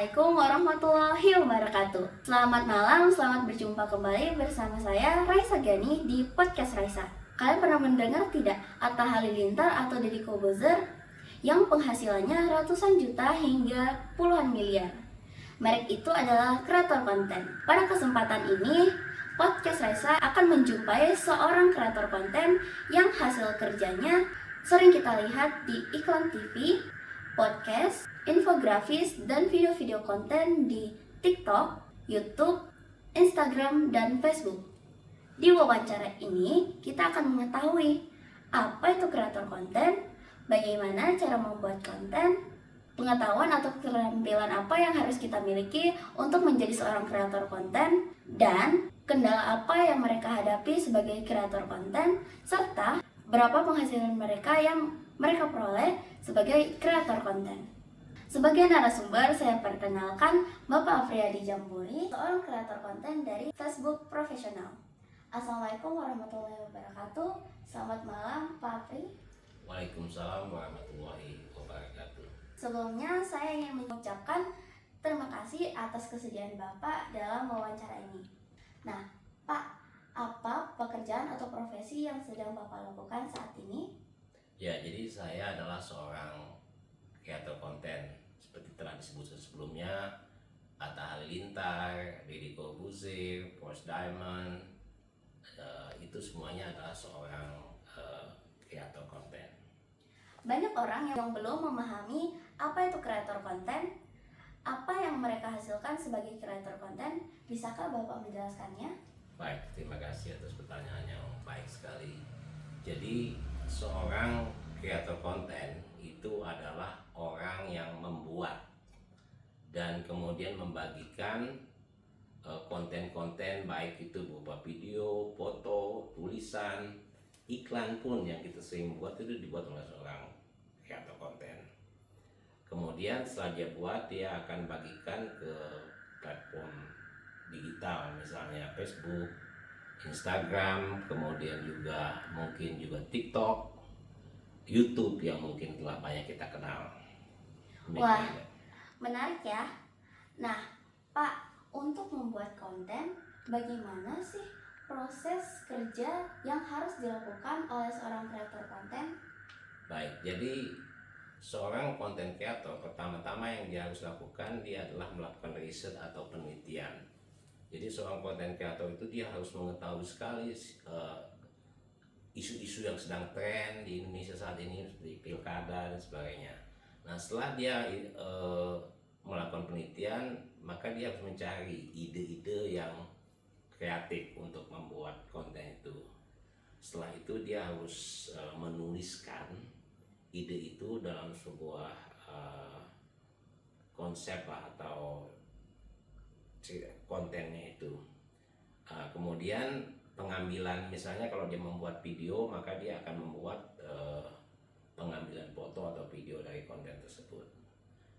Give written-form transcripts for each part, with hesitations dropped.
Assalamualaikum warahmatullahi wabarakatuh. Selamat malam, selamat berjumpa kembali bersama saya Raisa Gani di Podcast Raisa. Kalian pernah mendengar tidak Atta Halilintar atau Deddy Corbuzier yang penghasilannya ratusan juta hingga puluhan miliar? Merek itu adalah kreator konten. Pada kesempatan ini, Podcast Raisa akan menjumpai seorang kreator konten yang hasil kerjanya sering kita lihat di iklan TV, podcast, infografis, dan video-video konten di TikTok, YouTube, Instagram, dan Facebook. Di wawancara ini, kita akan mengetahui apa itu kreator konten, bagaimana cara membuat konten, pengetahuan atau keterampilan apa yang harus kita miliki untuk menjadi seorang kreator konten, dan kendala apa yang mereka hadapi sebagai kreator konten, serta berapa penghasilan mereka yang mereka peroleh sebagai kreator konten. Sebagai narasumber, saya perkenalkan Bapak Afriyadi Jamburi, seorang kreator konten dari Facebook Profesional. Assalamualaikum warahmatullahi wabarakatuh. Selamat malam Pak Afri. Waalaikumsalam warahmatullahi wabarakatuh. Sebelumnya saya ingin mengucapkan terima kasih atas kesediaan Bapak dalam wawancara ini. Nah, Pak, apa pekerjaan atau profesi yang sedang Bapak lakukan saat ini? Ya, jadi saya adalah seorang kreator konten seperti telah disebut sebelumnya, Atta Halilintar, Deddy Corbuzier, Porsche Diamond, itu semuanya adalah seorang kreator konten. Banyak orang yang belum memahami apa itu kreator konten, apa yang mereka hasilkan sebagai kreator konten. Bisakah Bapak menjelaskannya? Baik, terima kasih atas pertanyaan yang baik sekali. Jadi, seorang kreator konten itu adalah orang yang membuat dan kemudian membagikan konten-konten, baik itu berupa video, foto, tulisan, iklan pun yang kita sering buat itu dibuat oleh seorang kreator konten. Kemudian setelah dia buat, dia akan bagikan ke platform digital, misalnya Facebook, Instagram, kemudian juga mungkin juga TikTok, YouTube yang mungkin telah banyak kita kenal. Wah, menarik ya. Nah, Pak, untuk membuat konten, bagaimana sih proses kerja yang harus dilakukan oleh seorang kreator konten? Baik, jadi seorang konten kreator pertama-tama yang dia harus lakukan, dia adalah melakukan riset atau penelitian. Jadi seorang konten kreator itu dia harus mengetahui sekali isu-isu yang sedang tren di Indonesia saat ini seperti pilkada dan sebagainya. Nah, setelah dia melakukan penelitian, maka dia harus mencari ide-ide yang kreatif untuk membuat konten itu. Setelah itu dia harus menuliskan ide itu dalam sebuah konsep atau kontennya itu. Kemudian pengambilan, misalnya kalau dia membuat video, maka dia akan membuat pengambilan foto atau video dari konten tersebut.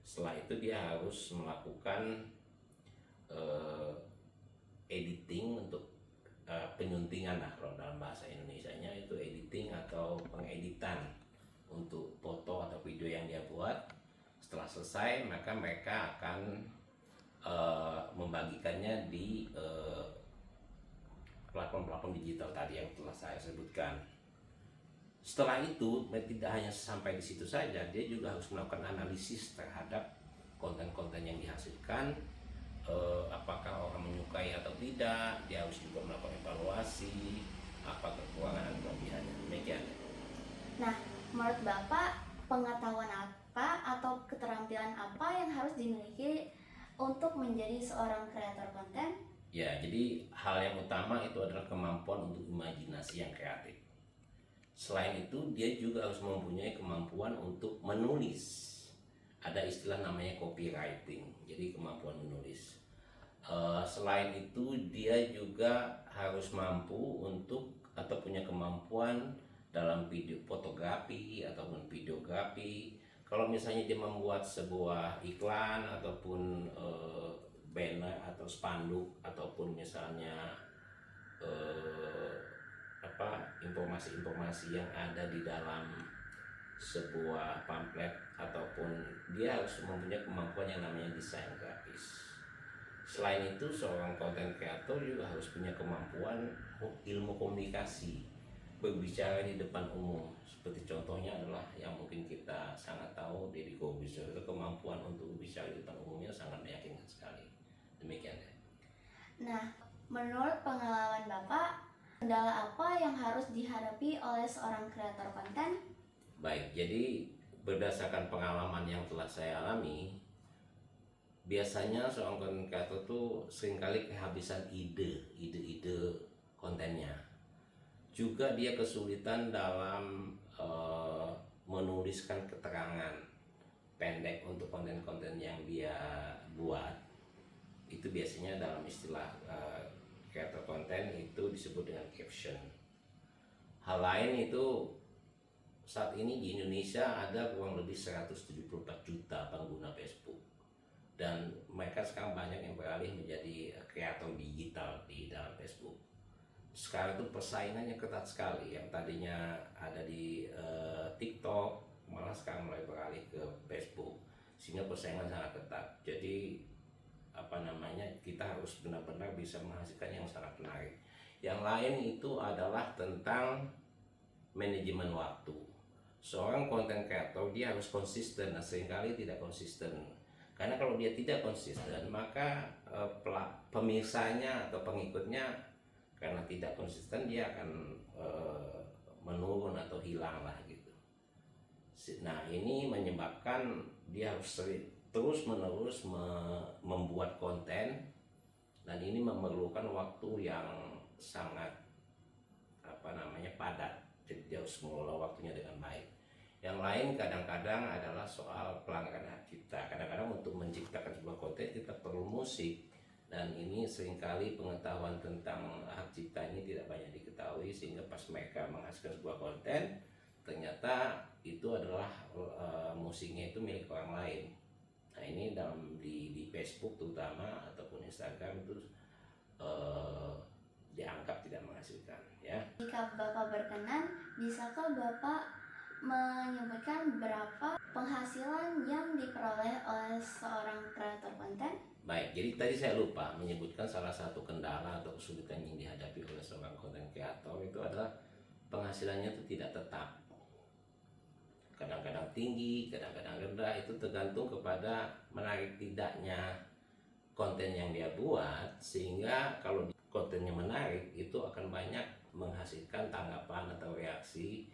Setelah itu dia harus melakukan editing untuk penyuntingan lah, kalau dalam bahasa Indonesianya itu editing atau pengeditan untuk foto atau video yang dia buat. Setelah selesai, maka mereka akan membagikannya di platform-platform digital tadi yang telah saya sebutkan. Setelah itu, tidak hanya sampai di situ saja, dia juga harus melakukan analisis terhadap konten-konten yang dihasilkan, apakah orang menyukai atau tidak. Dia harus juga melakukan evaluasi, apa kekurangan dan kelebihannya. Demikian. Nah, menurut Bapak, pengetahuan apa atau keterampilan apa yang harus dimiliki untuk menjadi seorang kreator konten? Ya, jadi hal yang utama itu adalah kemampuan untuk imajinasi yang kreatif. Selain itu, dia juga harus mempunyai kemampuan untuk menulis. Ada istilah namanya copywriting, jadi kemampuan menulis. Selain itu, dia juga harus mampu untuk atau punya kemampuan dalam video fotografi ataupun videografi. Kalau misalnya dia membuat sebuah iklan ataupun banner atau spanduk ataupun misalnya informasi-informasi yang ada di dalam sebuah pamflet ataupun dia harus mempunyai kemampuan yang namanya desain grafis. Selain itu, seorang content creator juga harus punya kemampuan ilmu komunikasi, berbicara di depan umum. Seperti contohnya adalah yang mungkin kita sangat tahu, Deddy Corbuzier, itu kemampuan untuk berbicara di depan umumnya sangat meyakinkan sekali. Demikian ya. Nah, menurut pengalaman Bapak, kendala apa yang harus dihadapi oleh seorang kreator konten? Baik, jadi berdasarkan pengalaman yang telah saya alami, biasanya seorang content creator tuh seringkali kehabisan ide kontennya. Juga dia kesulitan dalam menuliskan keterangan pendek untuk konten-konten yang dia buat. Itu biasanya dalam istilah kreator konten itu disebut dengan caption. Hal lain itu saat ini di Indonesia ada kurang lebih 174 juta pengguna Facebook, dan mereka sekarang banyak yang beralih menjadi kreator digital di dalam Facebook. Sekarang itu persaingannya ketat sekali. Yang tadinya ada di TikTok malah sekarang mulai beralih ke Facebook, sehingga persaingan sangat ketat. Jadi kita harus benar-benar bisa menghasilkan yang sangat menarik. Yang lain itu adalah tentang manajemen waktu. Seorang content creator dia harus konsisten, nah seringkali tidak konsisten. Karena kalau dia tidak konsisten, maka pemirsanya atau pengikutnya karena tidak konsisten dia akan menurun atau hilang lah gitu. Nah, ini menyebabkan dia harus terus menerus membuat konten, dan ini memerlukan waktu yang sangat padat. Jadi dia harus mengelola waktunya dengan baik. Yang lain kadang-kadang adalah soal pelanggaran hak cipta. Kadang-kadang untuk menciptakan sebuah konten kita perlu musik, dan ini seringkali pengetahuan tentang hak cipta ini tidak banyak diketahui, sehingga pas mereka menghasilkan sebuah konten ternyata itu adalah musiknya itu milik orang lain. Nah, ini di Facebook terutama ataupun Instagram itu dianggap tidak menghasilkan ya. Jika Bapak berkenan, bisakah Bapak menyebutkan berapa penghasilan yang diperoleh oleh seorang kreator konten? Baik, jadi tadi saya lupa menyebutkan salah satu kendala atau kesulitan yang dihadapi oleh seorang content creator itu adalah penghasilannya itu tidak tetap. Kadang-kadang tinggi, kadang-kadang rendah, itu tergantung kepada menarik tidaknya konten yang dia buat, sehingga kalau kontennya menarik itu akan banyak menghasilkan tanggapan atau reaksi,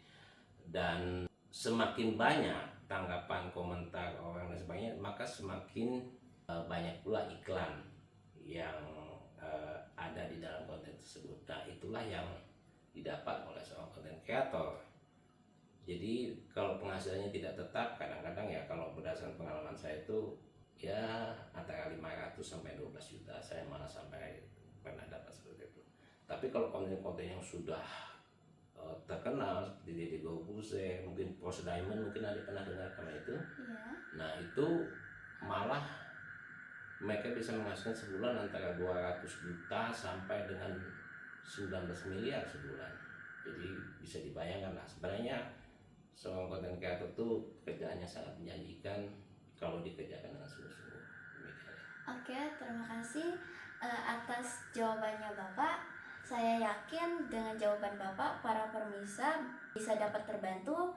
dan semakin banyak tanggapan, komentar orang dan sebagainya, maka semakin banyak pula iklan yang ada di dalam konten tersebut. Nah, itulah yang didapat oleh seorang content creator. Jadi kalau penghasilannya tidak tetap, kadang-kadang ya kalau berdasarkan pengalaman saya itu ya antara 500 sampai 12 juta, saya malah sampai pernah dapat seperti itu. Tapi kalau konten-konten yang sudah terkenal seperti Deddy Corbuzier, mungkin Post Diamond, mungkin ada pernah dengar karena itu. Ya. Nah, itu malah mereka bisa menghasilkan sebulan antara 200 juta sampai dengan 19 miliar sebulan. Jadi bisa dibayangkan lah, sebenarnya seorang content creator tuh kerjaannya sangat menjanjikan kalau dikerjakan dengan sungguh-sungguh. Oke, terima kasih atas jawabannya Bapak. Saya yakin dengan jawaban Bapak, para pemirsa bisa dapat terbantu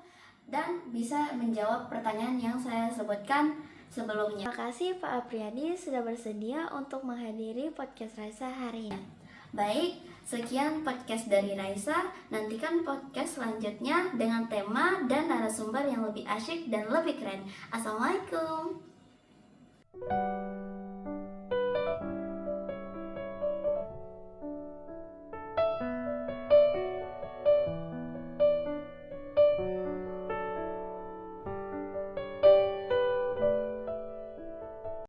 dan bisa menjawab pertanyaan yang saya sebutkan sebelumnya. Terima kasih Pak Apriyadi sudah bersedia untuk menghadiri podcast Raisa hari ini. Baik, sekian podcast dari Raisa. Nantikan podcast selanjutnya dengan tema dan narasumber yang lebih asyik dan lebih keren. Assalamualaikum.